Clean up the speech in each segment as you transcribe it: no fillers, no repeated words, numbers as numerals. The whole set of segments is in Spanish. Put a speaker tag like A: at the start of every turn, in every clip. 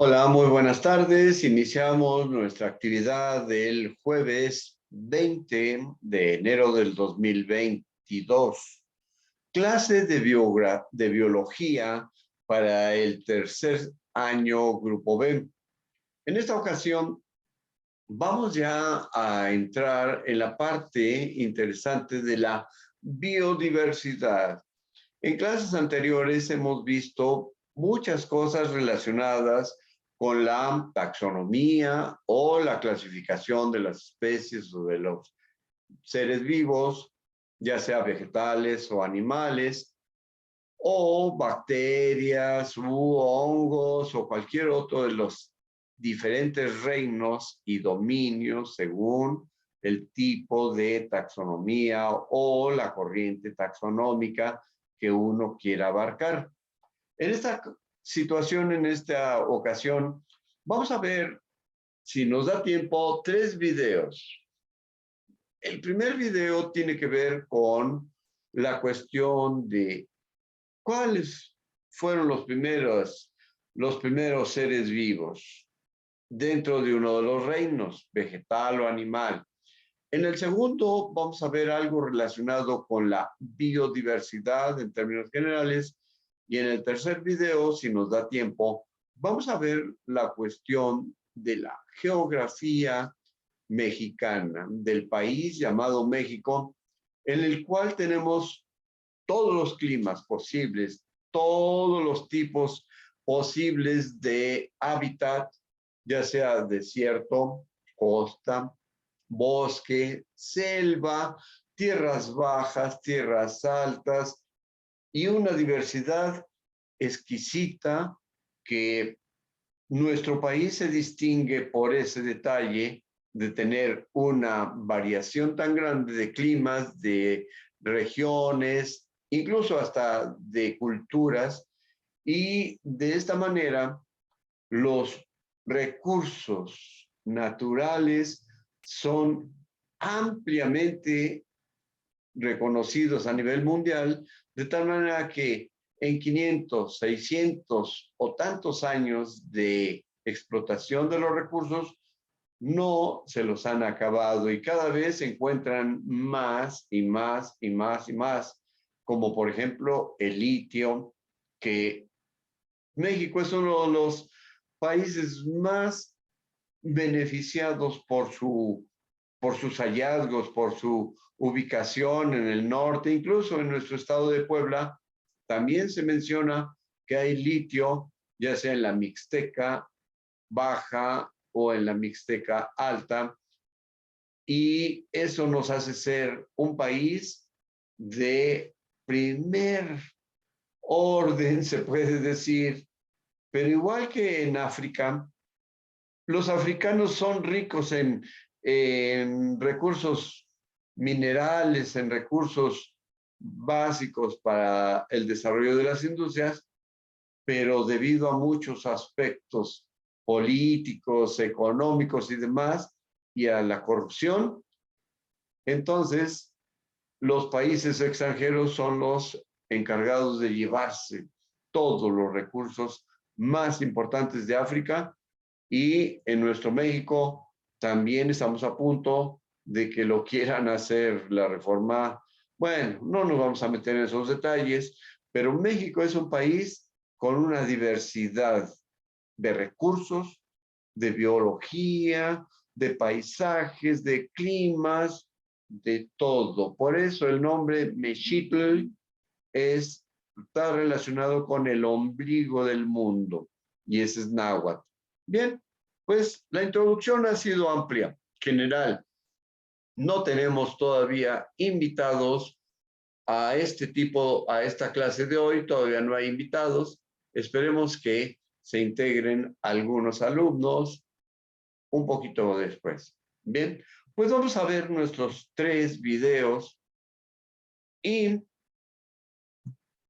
A: Hola, muy buenas tardes. Iniciamos nuestra actividad del jueves 20 de enero del 2022. Clase de biología para el tercer año Grupo B. En esta ocasión vamos ya a entrar en la parte interesante de la biodiversidad. En clases anteriores hemos visto muchas cosas relacionadas con la taxonomía o la clasificación de las especies o de los seres vivos, ya sea vegetales o animales, o bacterias u hongos o cualquier otro de los diferentes reinos y dominios según el tipo de taxonomía o la corriente taxonómica que uno quiera abarcar. En esta situación, en esta ocasión, vamos a ver, si nos da tiempo, 3 videos. El primer video tiene que ver con la cuestión de cuáles fueron los primeros seres vivos dentro de uno de los reinos, vegetal o animal. En el segundo vamos a ver algo relacionado con la biodiversidad en términos generales. Y en el tercer video, si nos da tiempo, vamos a ver la cuestión de la geografía mexicana, del país llamado México, en el cual tenemos todos los climas posibles, todos los tipos posibles de hábitat, ya sea desierto, costa, bosque, selva, tierras bajas, tierras altas y una diversidad exquisita que nuestro país se distingue por ese detalle de tener una variación tan grande de climas, de regiones, incluso hasta de culturas, y de esta manera los recursos naturales son ampliamente reconocidos a nivel mundial, de tal manera que en 500, 600 o tantos años de explotación de los recursos, no se los han acabado y cada vez se encuentran más y más y más y más, como por ejemplo el litio, que México es uno de los países más beneficiados por sus hallazgos, por su ubicación en el norte, incluso en nuestro estado de Puebla, también se menciona que hay litio, ya sea en la Mixteca Baja o en la Mixteca Alta, y eso nos hace ser un país de primer orden, se puede decir, pero igual que en África, los africanos son ricos en recursos minerales, en recursos básicos para el desarrollo de las industrias, pero debido a muchos aspectos políticos, económicos y demás, y a la corrupción, entonces los países extranjeros son los encargados de llevarse todos los recursos más importantes de África. Y en nuestro México también estamos a punto de que lo quieran hacer la reforma. Bueno, no nos vamos a meter en esos detalles, pero México es un país con una diversidad de recursos, de biología, de paisajes, de climas, de todo. Por eso el nombre Mexitl está relacionado con el ombligo del mundo, y ese es náhuatl. Bien, pues la introducción ha sido amplia, general. No tenemos todavía invitados a esta clase de hoy, todavía no hay invitados. Esperemos que se integren algunos alumnos un poquito después. Bien, pues vamos a ver nuestros 3 videos, y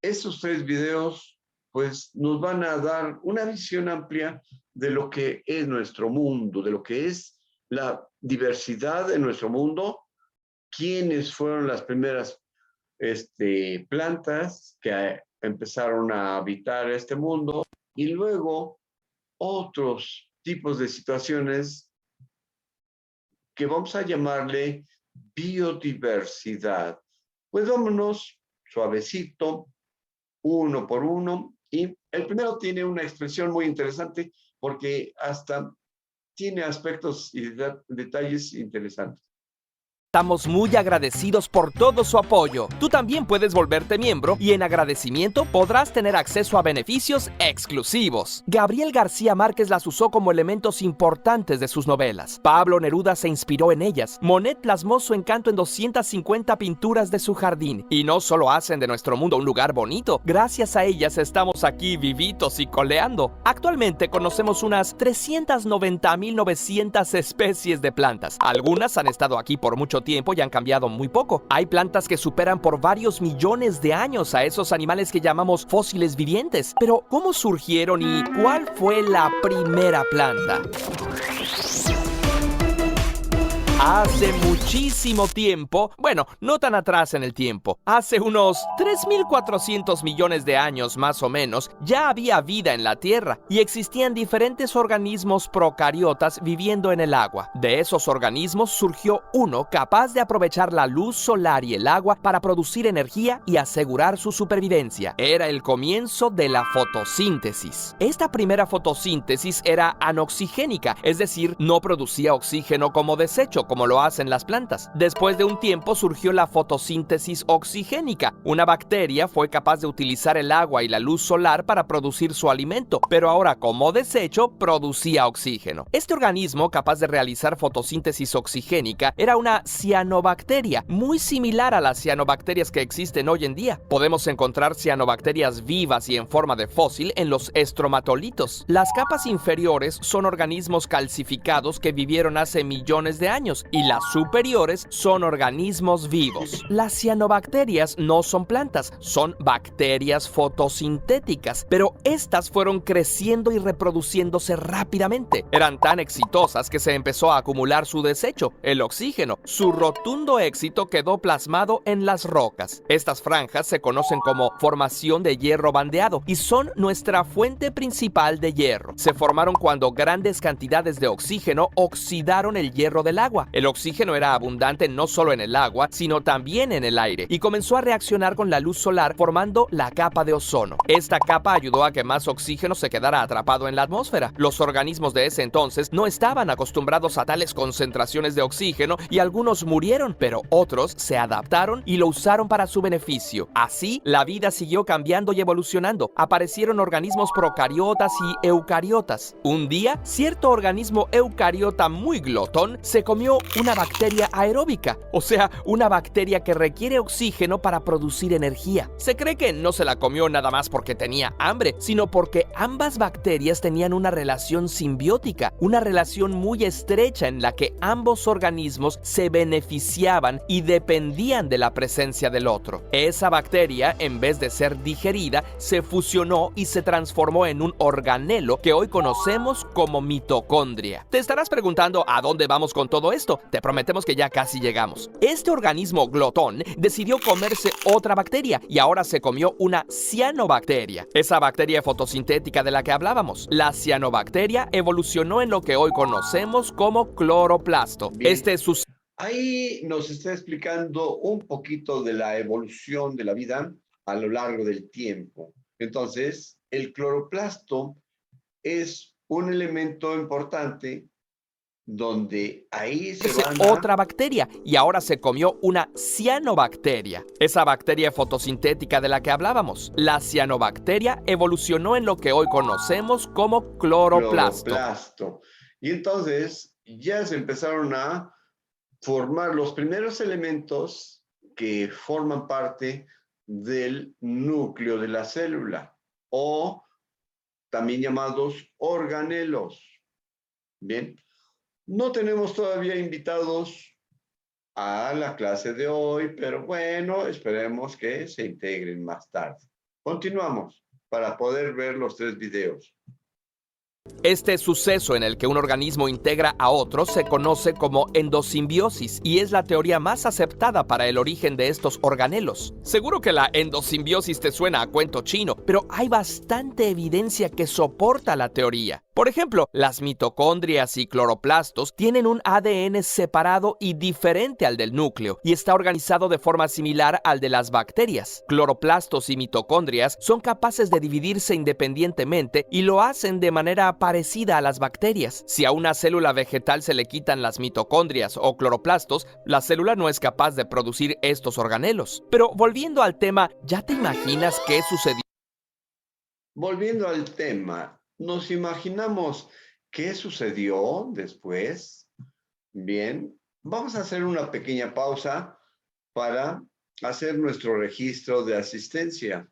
A: esos 3 videos pues nos van a dar una visión amplia de lo que es nuestro mundo, de lo que es la diversidad de nuestro mundo, quiénes fueron las primeras plantas que empezaron a habitar este mundo, y luego otros tipos de situaciones que vamos a llamarle biodiversidad. Pues vámonos suavecito, uno por uno. Y el primero tiene una expresión muy interesante porque hasta tiene aspectos y detalles interesantes.
B: Estamos muy agradecidos por todo su apoyo. Tú también puedes volverte miembro y en agradecimiento podrás tener acceso a beneficios exclusivos. Gabriel García Márquez las usó como elementos importantes de sus novelas. Pablo Neruda se inspiró en ellas. Monet plasmó su encanto en 250 pinturas de su jardín. Y no solo hacen de nuestro mundo un lugar bonito, gracias a ellas estamos aquí vivitos y coleando. Actualmente conocemos unas 390.900 especies de plantas. Algunas han estado aquí por mucho tiempo y han cambiado muy poco. Hay plantas que superan por varios millones de años a esos animales que llamamos fósiles vivientes. Pero, ¿cómo surgieron y cuál fue la primera planta? Hace muchísimo tiempo, bueno, no tan atrás en el tiempo, hace unos 3.400 millones de años más o menos, ya había vida en la Tierra y existían diferentes organismos procariotas viviendo en el agua. De esos organismos surgió uno capaz de aprovechar la luz solar y el agua para producir energía y asegurar su supervivencia. Era el comienzo de la fotosíntesis. Esta primera fotosíntesis era anoxigénica, es decir, no producía oxígeno como desecho, como lo hacen las plantas. Después de un tiempo surgió la fotosíntesis oxigénica. Una bacteria fue capaz de utilizar el agua y la luz solar para producir su alimento, pero ahora como desecho producía oxígeno. Este organismo capaz de realizar fotosíntesis oxigénica era una cianobacteria, muy similar a las cianobacterias que existen hoy en día. Podemos encontrar cianobacterias vivas y en forma de fósil en los estromatolitos. Las capas inferiores son organismos calcificados que vivieron hace millones de años y las superiores son organismos vivos. Las cianobacterias no son plantas, son bacterias fotosintéticas, pero estas fueron creciendo y reproduciéndose rápidamente. Eran tan exitosas que se empezó a acumular su desecho, el oxígeno. Su rotundo éxito quedó plasmado en las rocas. Estas franjas se conocen como formación de hierro bandeado y son nuestra fuente principal de hierro. Se formaron cuando grandes cantidades de oxígeno oxidaron el hierro del agua. El oxígeno era abundante no solo en el agua, sino también en el aire, y comenzó a reaccionar con la luz solar formando la capa de ozono. Esta capa ayudó a que más oxígeno se quedara atrapado en la atmósfera. Los organismos de ese entonces no estaban acostumbrados a tales concentraciones de oxígeno y algunos murieron, pero otros se adaptaron y lo usaron para su beneficio. Así, la vida siguió cambiando y evolucionando. Aparecieron organismos procariotas y eucariotas. Un día, cierto organismo eucariota muy glotón se comió una bacteria aeróbica, o sea, una bacteria que requiere oxígeno para producir energía. Se cree que no se la comió nada más porque tenía hambre, sino porque ambas bacterias tenían una relación simbiótica, una relación muy estrecha en la que ambos organismos se beneficiaban y dependían de la presencia del otro. Esa bacteria, en vez de ser digerida, se fusionó y se transformó en un organelo que hoy conocemos como mitocondria. Te estarás preguntando a dónde vamos con todo esto. Te prometemos que ya casi llegamos. Este organismo glotón decidió comerse otra bacteria y ahora se comió una cianobacteria, esa bacteria fotosintética de la que hablábamos. La cianobacteria evolucionó en lo que hoy conocemos como cloroplasto.
A: Bien. Ahí nos está explicando un poquito de la evolución de la vida a lo largo del tiempo. Entonces, el cloroplasto es un elemento importante donde ahí se van
B: otra bacteria y ahora se comió una cianobacteria, esa bacteria fotosintética de la que hablábamos. La cianobacteria evolucionó en lo que hoy conocemos como cloroplasto.
A: Y entonces ya se empezaron a formar los primeros elementos que forman parte del núcleo de la célula, o también llamados organelos. Bien. No tenemos todavía invitados a la clase de hoy, pero bueno, esperemos que se integren más tarde. Continuamos para poder ver los 3 videos.
B: Este suceso en el que un organismo integra a otro se conoce como endosimbiosis y es la teoría más aceptada para el origen de estos organelos. Seguro que la endosimbiosis te suena a cuento chino, pero hay bastante evidencia que soporta la teoría. Por ejemplo, las mitocondrias y cloroplastos tienen un ADN separado y diferente al del núcleo y está organizado de forma similar al de las bacterias. Cloroplastos y mitocondrias son capaces de dividirse independientemente y lo hacen de manera parecida a las bacterias. Si a una célula vegetal se le quitan las mitocondrias o cloroplastos, la célula no es capaz de producir estos organelos. Pero volviendo al tema, ¿ya te imaginas qué sucedió?
A: Volviendo al tema, ¿nos imaginamos qué sucedió después? Bien, vamos a hacer una pequeña pausa para hacer nuestro registro de asistencia.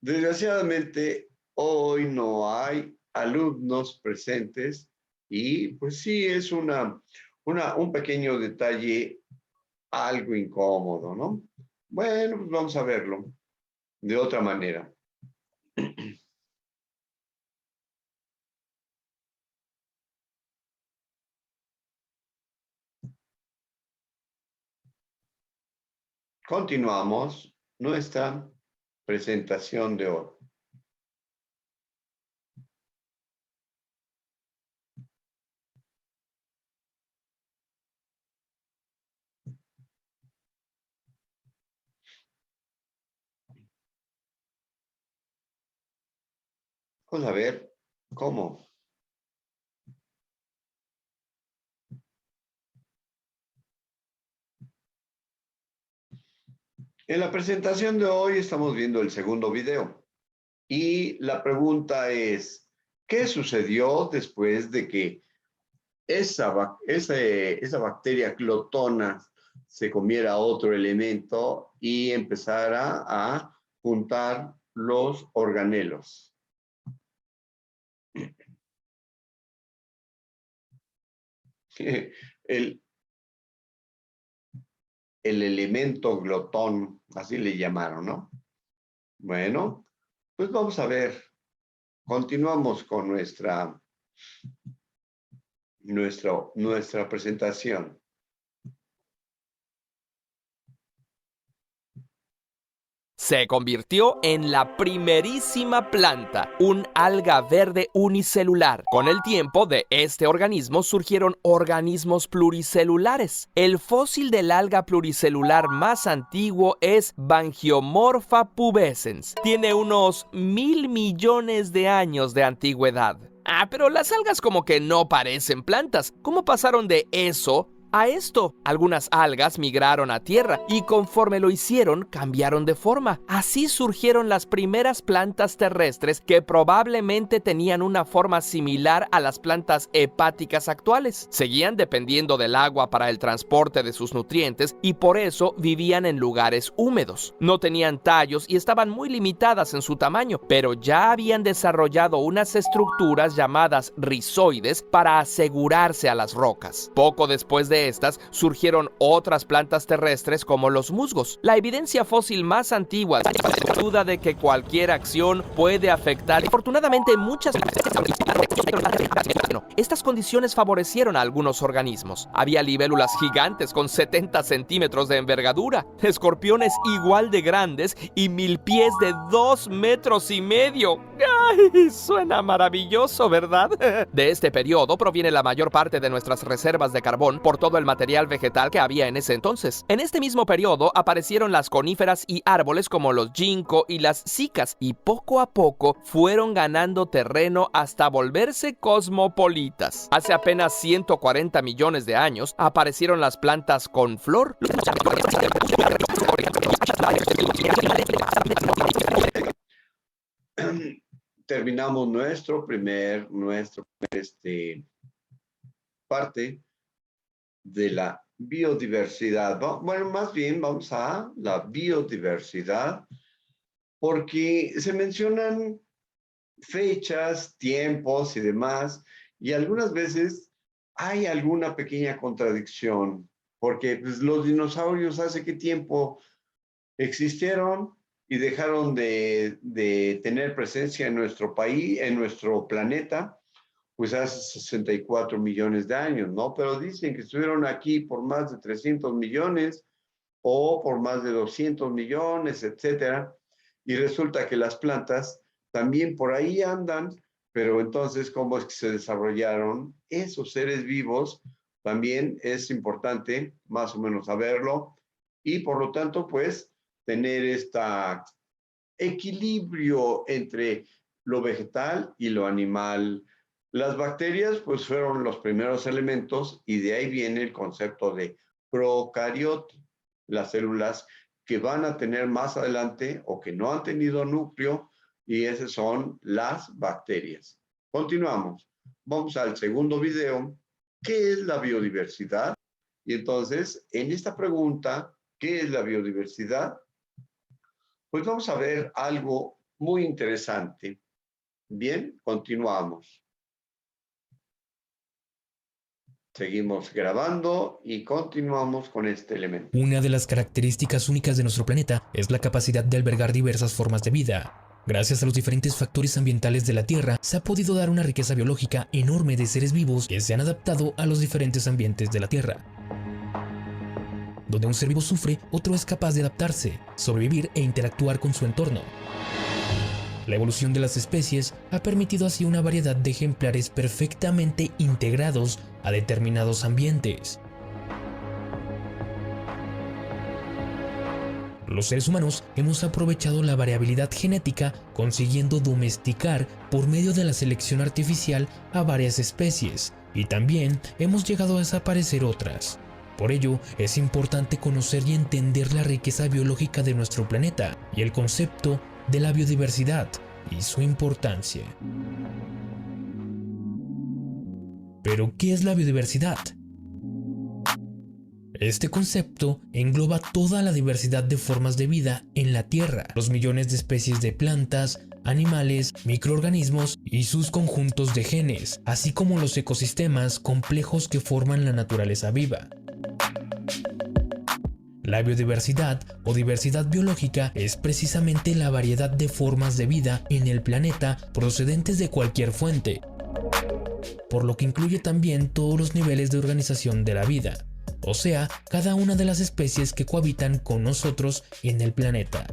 A: Desgraciadamente, hoy no hay alumnos presentes y pues sí, es un pequeño detalle algo incómodo, ¿no? Bueno, pues vamos a verlo de otra manera. Continuamos nuestra presentación de hoy. Vamos a ver cómo. En la presentación de hoy estamos viendo el segundo video y la pregunta es, ¿qué sucedió después de que esa bacteria clotona se comiera otro elemento y empezara a juntar los organelos? El, el elemento glotón, así le llamaron, ¿no? Bueno, pues vamos a ver, continuamos con nuestra presentación.
B: Se convirtió en la primerísima planta, un alga verde unicelular. Con el tiempo de este organismo surgieron organismos pluricelulares. El fósil del alga pluricelular más antiguo es Bangiomorpha pubescens. Tiene unos 1.000 millones de años de antigüedad. Pero las algas como que no parecen plantas. ¿Cómo pasaron de eso a esto? Algunas algas migraron a tierra y conforme lo hicieron, cambiaron de forma. Así surgieron las primeras plantas terrestres que probablemente tenían una forma similar a las plantas hepáticas actuales. Seguían dependiendo del agua para el transporte de sus nutrientes y por eso vivían en lugares húmedos. No tenían tallos y estaban muy limitadas en su tamaño, pero ya habían desarrollado unas estructuras llamadas rizoides para asegurarse a las rocas. Poco después de estas surgieron otras plantas terrestres como los musgos. La evidencia fósil más antigua duda de que cualquier acción puede afectar. Afortunadamente, estas condiciones favorecieron a algunos organismos. Había libélulas gigantes con 70 centímetros de envergadura, escorpiones igual de grandes y milpies de 2,5 metros. ¡Ay! Suena maravilloso, ¿verdad? De este periodo proviene la mayor parte de nuestras reservas de carbón por todo el material vegetal que había en ese entonces. En este mismo periodo aparecieron las coníferas y árboles como los ginkgo y las cicas, y poco a poco fueron ganando terreno hasta volverse cosmopolitas. Hace apenas 140 millones de años aparecieron las plantas con flor.
A: Terminamos nuestra primer parte de la biodiversidad. Bueno, más bien vamos a la biodiversidad porque se mencionan fechas, tiempos y demás, y algunas veces hay alguna pequeña contradicción, porque pues, los dinosaurios hace qué tiempo existieron y dejaron de tener presencia en nuestro país, en nuestro planeta, pues hace 64 millones de años, ¿no? Pero dicen que estuvieron aquí por más de 300 millones o por más de 200 millones, etcétera. Y resulta que las plantas también por ahí andan Pero entonces, ¿cómo es que se desarrollaron esos seres vivos? También es importante más o menos saberlo y por lo tanto, pues, tener este equilibrio entre lo vegetal y lo animal. Las bacterias, pues, fueron los primeros elementos y de ahí viene el concepto de procariote, las células que van a tener más adelante o que no han tenido núcleo, y esas son las bacterias. Continuamos. Vamos al segundo video. ¿Qué es la biodiversidad? Y entonces, en esta pregunta, ¿qué es la biodiversidad? Pues vamos a ver algo muy interesante. Bien, continuamos. Seguimos grabando y continuamos con este elemento.
C: Una de las características únicas de nuestro planeta es la capacidad de albergar diversas formas de vida. Gracias a los diferentes factores ambientales de la Tierra, se ha podido dar una riqueza biológica enorme de seres vivos que se han adaptado a los diferentes ambientes de la Tierra. Donde un ser vivo sufre, otro es capaz de adaptarse, sobrevivir e interactuar con su entorno. La evolución de las especies ha permitido así una variedad de ejemplares perfectamente integrados a determinados ambientes. Los seres humanos hemos aprovechado la variabilidad genética consiguiendo domesticar por medio de la selección artificial a varias especies y también hemos llegado a desaparecer otras. Por ello, es importante conocer y entender la riqueza biológica de nuestro planeta y el concepto de la biodiversidad y su importancia. ¿Pero qué es la biodiversidad? Este concepto engloba toda la diversidad de formas de vida en la Tierra, los millones de especies de plantas, animales, microorganismos y sus conjuntos de genes, así como los ecosistemas complejos que forman la naturaleza viva. La biodiversidad o diversidad biológica es precisamente la variedad de formas de vida en el planeta procedentes de cualquier fuente, por lo que incluye también todos los niveles de organización de la vida, o sea, cada una de las especies que cohabitan con nosotros en el planeta,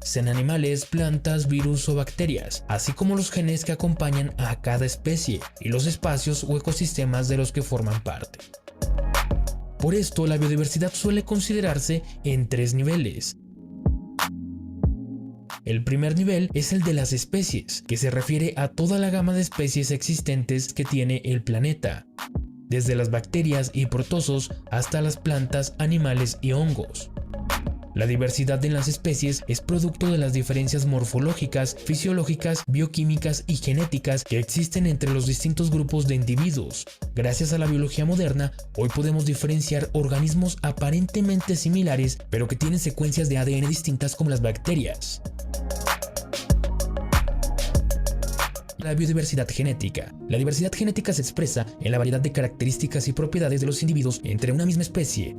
C: sean animales, plantas, virus o bacterias, así como los genes que acompañan a cada especie y los espacios o ecosistemas de los que forman parte. Por esto, la biodiversidad suele considerarse en 3 niveles. El primer nivel es el de las especies, que se refiere a toda la gama de especies existentes que tiene el planeta, desde las bacterias y protozoos hasta las plantas, animales y hongos. La diversidad en las especies es producto de las diferencias morfológicas, fisiológicas, bioquímicas y genéticas que existen entre los distintos grupos de individuos. Gracias a la biología moderna, hoy podemos diferenciar organismos aparentemente similares, pero que tienen secuencias de ADN distintas como las bacterias. La biodiversidad genética. La diversidad genética se expresa en la variedad de características y propiedades de los individuos entre una misma especie,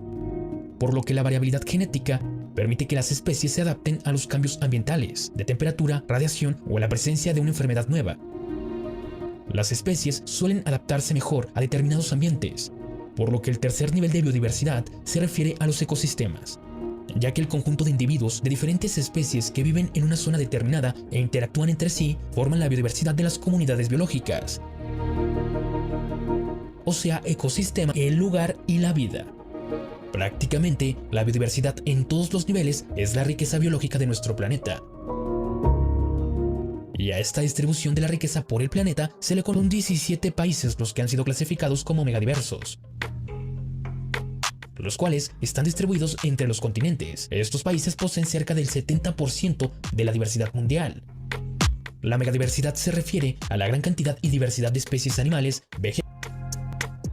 C: por lo que la variabilidad genética permite que las especies se adapten a los cambios ambientales, de temperatura, radiación o a la presencia de una enfermedad nueva. Las especies suelen adaptarse mejor a determinados ambientes, por lo que el tercer nivel de biodiversidad se refiere a los ecosistemas, ya que el conjunto de individuos de diferentes especies que viven en una zona determinada e interactúan entre sí forman la biodiversidad de las comunidades biológicas, o sea, ecosistema, el lugar y la vida. Prácticamente, la biodiversidad en todos los niveles es la riqueza biológica de nuestro planeta. Y a esta distribución de la riqueza por el planeta se le conoce 17 países los que han sido clasificados como megadiversos, los cuales están distribuidos entre los continentes. Estos países poseen cerca del 70% de la diversidad mundial. La megadiversidad se refiere a la gran cantidad y diversidad de especies animales, vegetales.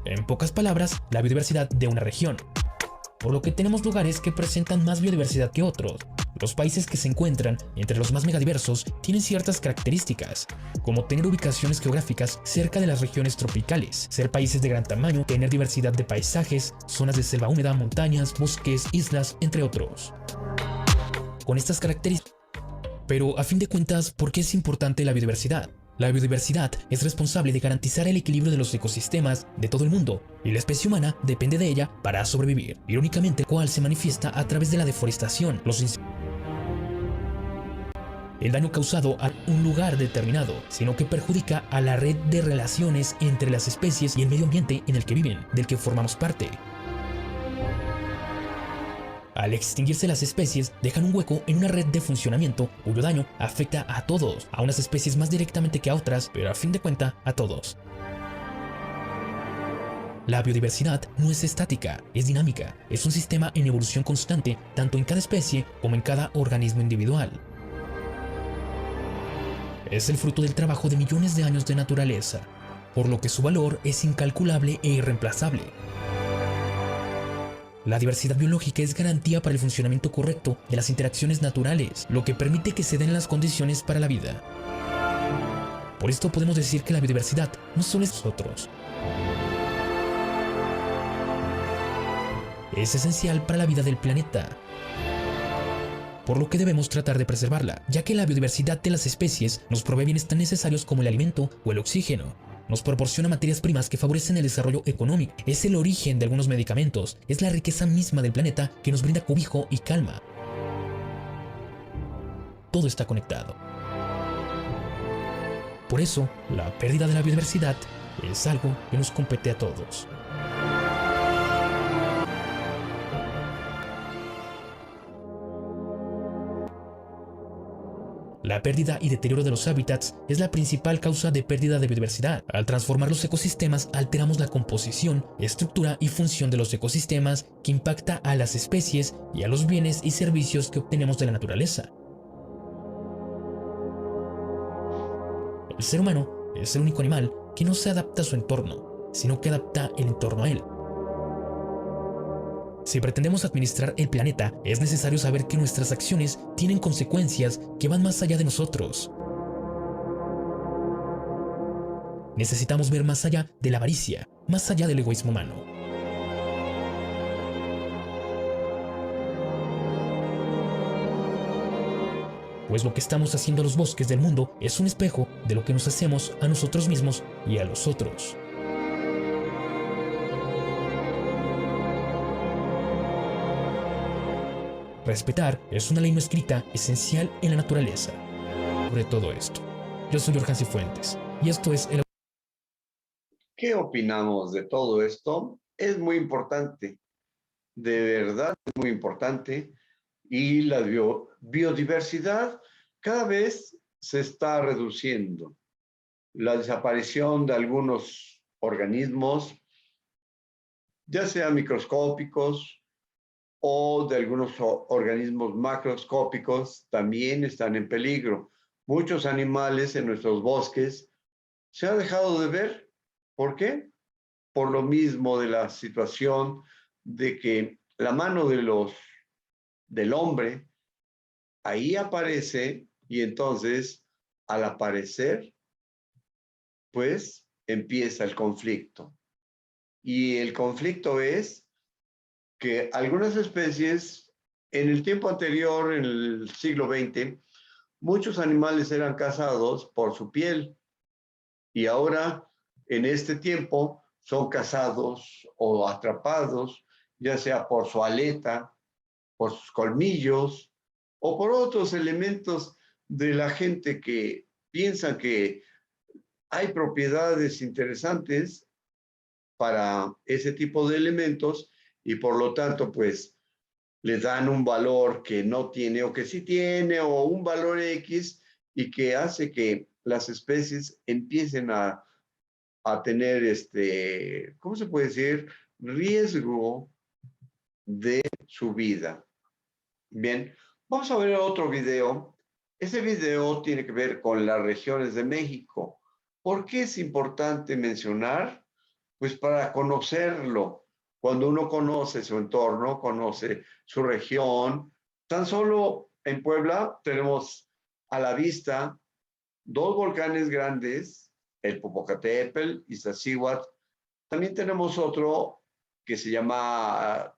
C: En pocas palabras, la biodiversidad de una región. Por lo que tenemos lugares que presentan más biodiversidad que otros. Los países que se encuentran entre los más megadiversos tienen ciertas características, como tener ubicaciones geográficas cerca de las regiones tropicales, ser países de gran tamaño, tener diversidad de paisajes, zonas de selva húmeda, montañas, bosques, islas, entre otros. Con estas características. Pero a fin de cuentas, ¿por qué es importante la biodiversidad? La biodiversidad es responsable de garantizar el equilibrio de los ecosistemas de todo el mundo, y la especie humana depende de ella para sobrevivir. Irónicamente, el cual se manifiesta a través de la deforestación, el daño causado a un lugar determinado, sino que perjudica a la red de relaciones entre las especies y el medio ambiente en el que viven, del que formamos parte. Al extinguirse las especies, dejan un hueco en una red de funcionamiento cuyo daño afecta a todos, a unas especies más directamente que a otras, pero a fin de cuentas a todos. La biodiversidad no es estática, es dinámica, es un sistema en evolución constante, tanto en cada especie como en cada organismo individual. Es el fruto del trabajo de millones de años de naturaleza, por lo que su valor es incalculable e irreemplazable. La diversidad biológica es garantía para el funcionamiento correcto de las interacciones naturales, lo que permite que se den las condiciones para la vida. Por esto podemos decir que la biodiversidad no solo es nosotros. Es esencial para la vida del planeta, por lo que debemos tratar de preservarla, ya que la biodiversidad de las especies nos provee bienes tan necesarios como el alimento o el oxígeno. Nos proporciona materias primas que favorecen el desarrollo económico, es el origen de algunos medicamentos, es la riqueza misma del planeta que nos brinda cobijo y calma. Todo está conectado. Por eso, la pérdida de la biodiversidad es algo que nos compete a todos. La pérdida y deterioro de los hábitats es la principal causa de pérdida de biodiversidad. Al transformar los ecosistemas, alteramos la composición, estructura y función de los ecosistemas, que impacta a las especies y a los bienes y servicios que obtenemos de la naturaleza. El ser humano es el único animal que no se adapta a su entorno, sino que adapta el entorno a él. Si pretendemos administrar el planeta, es necesario saber que nuestras acciones tienen consecuencias que van más allá de nosotros. Necesitamos ver más allá de la avaricia, más allá del egoísmo humano. Pues lo que estamos haciendo a los bosques del mundo es un espejo de lo que nos hacemos a nosotros mismos y a los otros. Respetar es una ley no escrita esencial en la naturaleza. Sobre todo esto, yo soy Jorge Cifuentes y esto es el...
A: ¿Qué opinamos de todo esto? Es muy importante, de verdad es muy importante, y la biodiversidad cada vez se está reduciendo. La desaparición de algunos organismos, ya sean microscópicos o de algunos organismos macroscópicos, también están en peligro. Muchos animales en nuestros bosques se han dejado de ver. ¿Por qué? Por lo mismo de la situación de que la mano del hombre ahí aparece, y entonces al aparecer, pues empieza el conflicto. Y el conflicto es que algunas especies, en el tiempo anterior, en el siglo XX, muchos animales eran cazados por su piel, y ahora, en este tiempo, son cazados o atrapados, ya sea por su aleta, por sus colmillos, o por otros elementos de la gente que piensa que hay propiedades interesantes para ese tipo de elementos, y por lo tanto, pues, le dan un valor que no tiene o que sí tiene, o un valor X, y que hace que las especies empiecen a tener, ¿cómo se puede decir? Riesgo de su vida. Bien, vamos a ver otro video. Ese video tiene que ver con las regiones de México. ¿Por qué es importante mencionar? Pues para conocerlo. Cuando uno conoce su entorno, conoce su región. Tan solo en Puebla tenemos a la vista dos volcanes grandes, el Popocatépetl, Iztaccíhuatl. También tenemos otro que se llama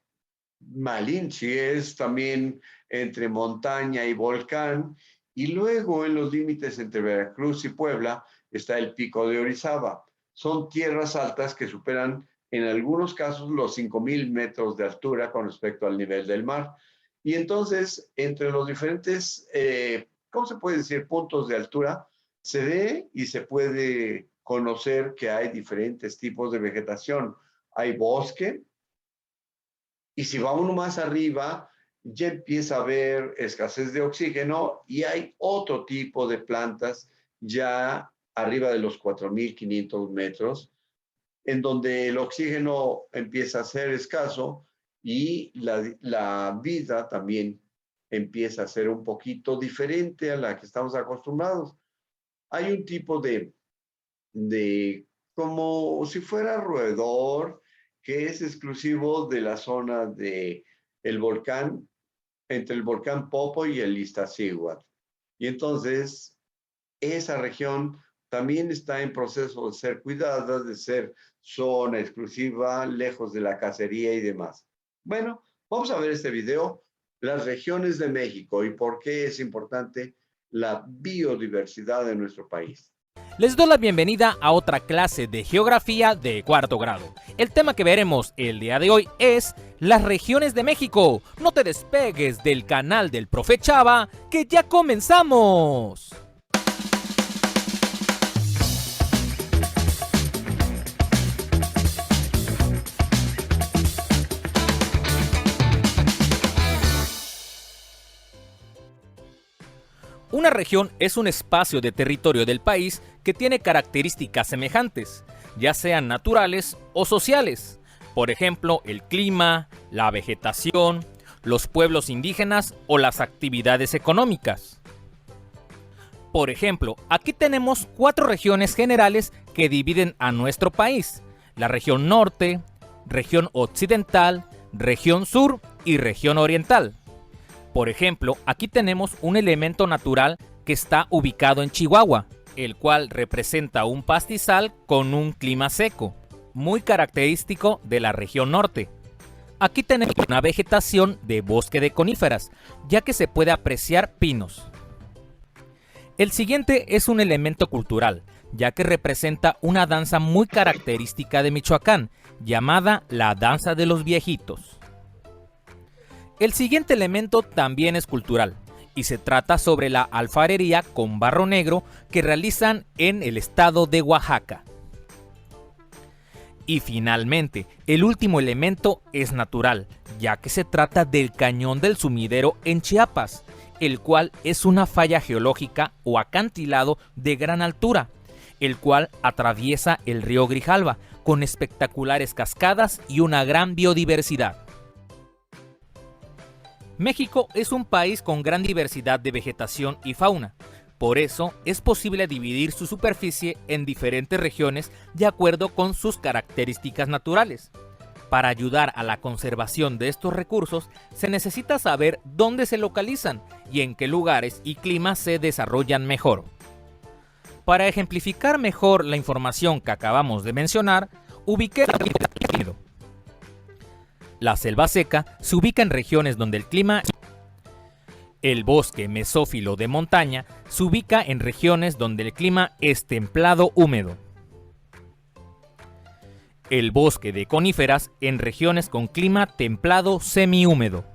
A: Malinche, es también entre montaña y volcán. Y luego en los límites entre Veracruz y Puebla está el Pico de Orizaba. Son tierras altas que superan en algunos casos los 5,000 metros de altura con respecto al nivel del mar. Y entonces, entre los diferentes ¿cómo se puede decir? Puntos de altura, se ve y se puede conocer que hay diferentes tipos de vegetación. Hay bosque, y si vamos más arriba, ya empieza a haber escasez de oxígeno y hay otro tipo de plantas ya arriba de los 4.500 metros, en donde el oxígeno empieza a ser escaso y la vida también empieza a ser un poquito diferente a la que estamos acostumbrados. Hay un tipo de como si fuera roedor, que es exclusivo de la zona de el volcán, entre el volcán Popo y el Iztaccíhuatl. Y entonces, esa región también está en proceso de ser cuidada, de ser zona exclusiva, lejos de la cacería y demás. Bueno, vamos a ver este video, las regiones de México y por qué es importante la biodiversidad de nuestro país.
D: Les doy la bienvenida a otra clase de geografía de cuarto grado. El tema que veremos el día de hoy es las regiones de México. No te despegues del canal del Profe Chava, que ya comenzamos. Una región es un espacio de territorio del país que tiene características semejantes, ya sean naturales o sociales. Por ejemplo, el clima, la vegetación, los pueblos indígenas o las actividades económicas. Por ejemplo, aquí tenemos 4 regiones generales que dividen a nuestro país: la región norte, región occidental, región sur y región oriental. Por ejemplo, aquí tenemos un elemento natural que está ubicado en Chihuahua, el cual representa un pastizal con un clima seco, muy característico de la región norte. Aquí tenemos una vegetación de bosque de coníferas, ya que se puede apreciar pinos. El siguiente es un elemento cultural, ya que representa una danza muy característica de Michoacán, llamada la danza de los viejitos. El siguiente elemento también es cultural, y se trata sobre la alfarería con barro negro que realizan en el estado de Oaxaca. Y finalmente, el último elemento es natural, ya que se trata del Cañón del Sumidero en Chiapas, el cual es una falla geológica o acantilado de gran altura, el cual atraviesa el río Grijalva, con espectaculares cascadas y una gran biodiversidad. México es un país con gran diversidad de vegetación y fauna. Por eso es posible dividir su superficie en diferentes regiones de acuerdo con sus características naturales. Para ayudar a la conservación de estos recursos, se necesita saber dónde se localizan y en qué lugares y climas se desarrollan mejor. Para ejemplificar mejor la información que acabamos de mencionar, ubiqué la selva seca se ubica en regiones donde el clima. El bosque mesófilo de montaña se ubica en regiones donde el clima es templado húmedo. El bosque de coníferas en regiones con clima templado semihúmedo.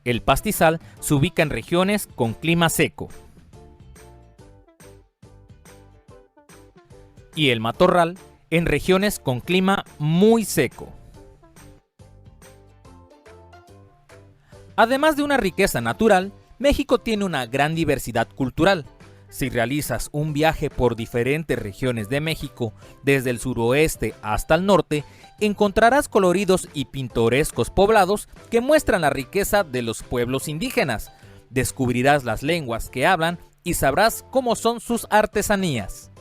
D: El pastizal se ubica en regiones con clima seco. Y el matorral en regiones con clima muy seco. Además de una riqueza natural, México tiene una gran diversidad cultural. Si realizas un viaje por diferentes regiones de México, desde el suroeste hasta el norte, encontrarás coloridos y pintorescos poblados que muestran la riqueza de los pueblos indígenas. Descubrirás las lenguas que hablan y sabrás cómo son sus artesanías.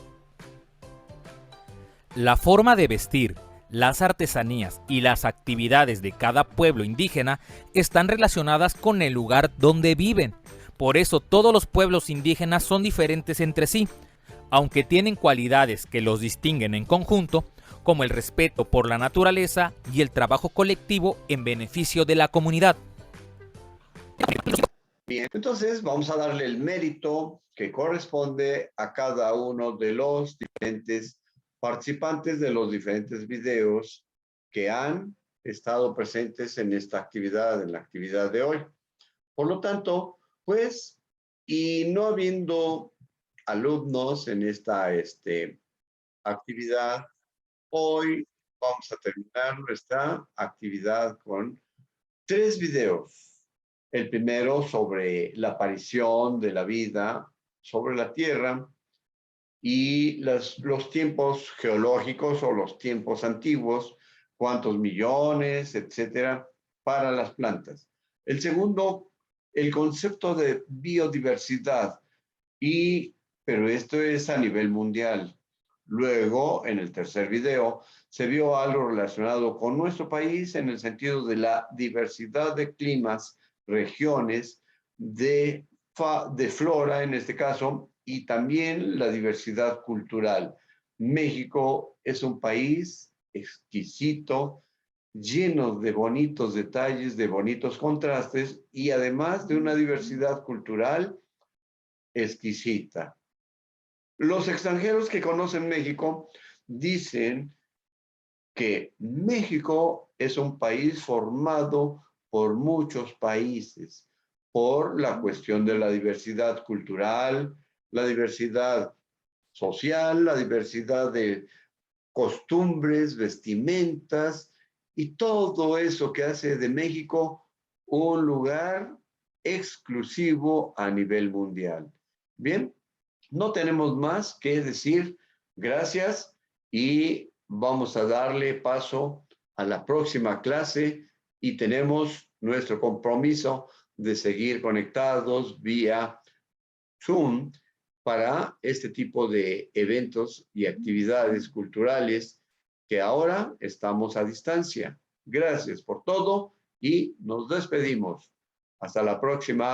D: La forma de vestir, las artesanías y las actividades de cada pueblo indígena están relacionadas con el lugar donde viven. Por eso todos los pueblos indígenas son diferentes entre sí, aunque tienen cualidades que los distinguen en conjunto, como el respeto por la naturaleza y el trabajo colectivo en beneficio de la comunidad.
A: Bien, entonces vamos a darle el mérito que corresponde a cada uno de los diferentes participantes de los diferentes videos que han estado presentes en esta actividad, en la actividad de hoy. Por lo tanto, Pues, y no habiendo alumnos en esta actividad, hoy vamos a terminar nuestra actividad con 3 videos. El primero sobre la aparición de la vida sobre la Tierra y los tiempos geológicos o los tiempos antiguos, cuántos millones, etcétera, para las plantas. El segundo, el concepto de biodiversidad, pero esto es a nivel mundial. Luego, en el tercer video, se vio algo relacionado con nuestro país en el sentido de la diversidad de climas, regiones, de flora en este caso, y también la diversidad cultural. México es un país exquisito, lleno de bonitos detalles, de bonitos contrastes y además de una diversidad cultural exquisita. Los extranjeros que conocen México dicen que México es un país formado por muchos países, por la cuestión de la diversidad cultural, la diversidad social, la diversidad de costumbres, vestimentas y todo eso que hace de México un lugar exclusivo a nivel mundial. Bien, no tenemos más que decir. Gracias y vamos a darle paso a la próxima clase y tenemos nuestro compromiso de seguir conectados vía Zoom para este tipo de eventos y actividades culturales que ahora estamos a distancia. Gracias por todo y nos despedimos. Hasta la próxima.